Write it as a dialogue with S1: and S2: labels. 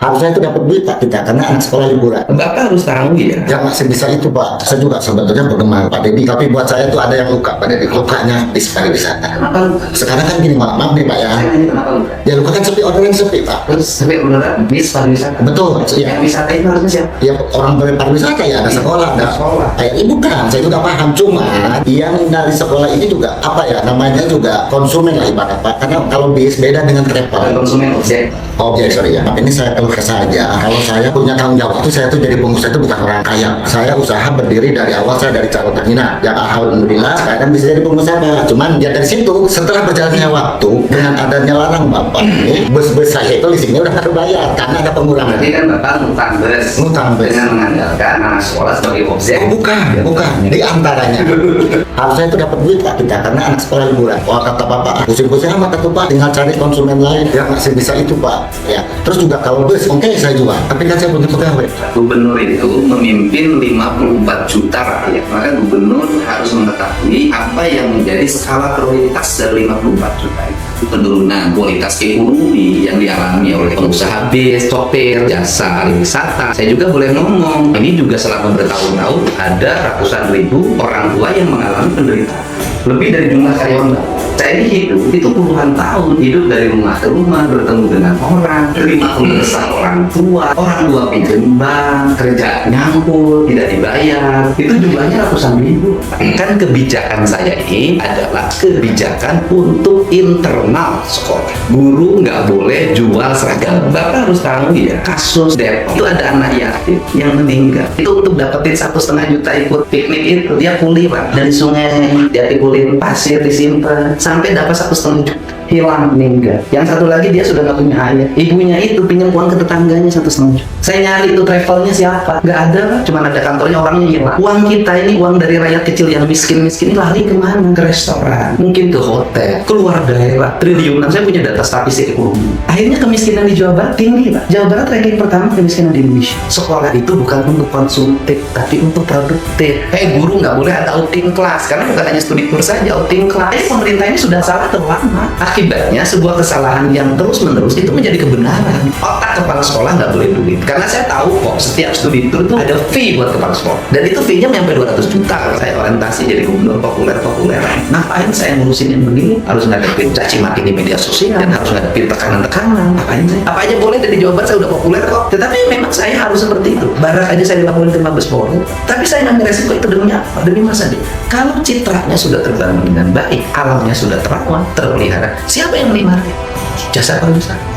S1: Harusnya itu dapat duit Pak kita karena anak sekolah liburan.
S2: Bapak harus tahu ya.
S1: Ya masih bisa itu Pak. Saya juga sebetulnya penggemar Pak Deddy, tapi buat saya itu ada yang luka Pak Deddy. Lukanya di pariwisata. Sekarang kan gini maaf nih Pak ya. Ya luka kan sepi, orang yang sepi Pak.
S2: Terus sampai beneran bis pariwisata.
S1: Betul.
S2: Yang
S1: Ya.
S2: wisata itu harusnya siapa?
S1: Ya orang dari pariwisata ya ada sekolah, ada
S2: sekolah.
S1: bukan, saya juga paham, cuma yang dari sekolah ini juga apa ya namanya juga konsumen lah ibarat Pak. Karena kalau bis beda dengan travel.
S2: Konsumen objek.
S1: Objek sorry ya. Ini saya keluh kesah aja. Kalau saya punya tanggung jawab itu saya tuh jadi pengusaha itu bukan orang kaya. Saya usaha berdiri dari awal, saya dari calon terminal. Ya alhamdulillah sekarang bisa jadi pengusaha Pak. Cuman ya dari situ setelah berjalannya waktu dengan adanya larang Bapak ini bus-bus saya itu listriknya udah nggak terbayar karena ada pengurangan.
S2: Berarti kan Bapak ngutang bus.
S1: Ngutang bus.
S2: Dengan mengandalkan anak sekolah sebagai objek.
S1: Oh bukan, di antaranya. Harusnya itu dapat duit Pak kita karena anak sekolah liburan. Wah kata Bapak, pusing-pusing amat tuh Pak, tinggal cari konsumen lain yang masih bisa itu Pak. Ya, terus juga kalau bus, oke saya jual, tapi kan saya punya pegawai.
S2: Gubernur itu memimpin 54 juta rakyat, maka gubernur harus mengetahui apa yang menjadi skala prioritas dari 54 juta itu. Penurunan kualitas ekonomi yang dialami oleh pengusaha bis, sopir, jasa wisata. Saya juga boleh ngomong, ini juga selama bertahun-tahun ada ratusan ribu orang tua yang mengalami penderitaan. Lebih dari jumlah karyawan. Saya ini hidup itu puluhan tahun, hidup dari rumah ke rumah, bertemu dengan orang, terima besar orang tua pinjam bank, kerja nyangkut, tidak dibayar, itu jumlahnya ratusan ribu. Kan kebijakan saya ini adalah kebijakan untuk internal sekolah. Guru nggak boleh jual seragam. Bapak harus tahu ya, kasus Depok itu ada anak yatim yang meninggal. Itu untuk dapetin 1,5 juta ikut piknik itu, dia kuli Pak, dari sungai, dia pikulin pasir, disimpan, sampai dapat 1,5 juta. Hilang, meninggal. Yang satu lagi dia sudah nggak punya ayah, ibunya itu pinjam uang ke tetangganya 1,5 juta. Saya nyari itu travelnya siapa, nggak ada, cuma ada kantornya, orangnya hilang. Uang kita ini, uang dari rakyat kecil yang miskin-miskin ini lari kemana? Ke restoran, mungkin ke hotel, keluar daerah, triliunan. Saya punya data statistik ekonomi. Akhirnya kemiskinan di Jawa Barat tinggi Pak. Jawa Barat ranking pertama kemiskinan di Indonesia. Sekolah itu bukan untuk konsumtif, tapi untuk produktif. Guru nggak boleh ada outing kelas, karena bukan hanya studi tour saja, outing kelas. Pemerintah ini sudah salah terlama. Akibatnya sebuah kesalahan yang terus-menerus itu menjadi kebenaran. Otak kepala sekolah nggak boleh duit. Karena saya tahu kok setiap studi tour itu ada fee buat kepala sekolah. Dan itu fee-nya sampai 200 juta. Kalau saya orientasi jadi gubernur populer. Ngapain saya ngurusin yang begini? Harus ngadepin caci maki di media sosial dan harus ngadepin tekanan-tekanan. Ngapain saya? Apa aja boleh dari Jawa Barat saya udah populer kok. Tetapi memang saya harus seperti itu. Barak aja saya dilaporin ke Mabes Polri. Tapi saya ngambil resiko itu demi apa? Demi masa depan. Kalau citranya sudah terbangun dengan baik, alamnya sudah terawat, terpelihara, siapa yang menerima? Jasa pariwisata.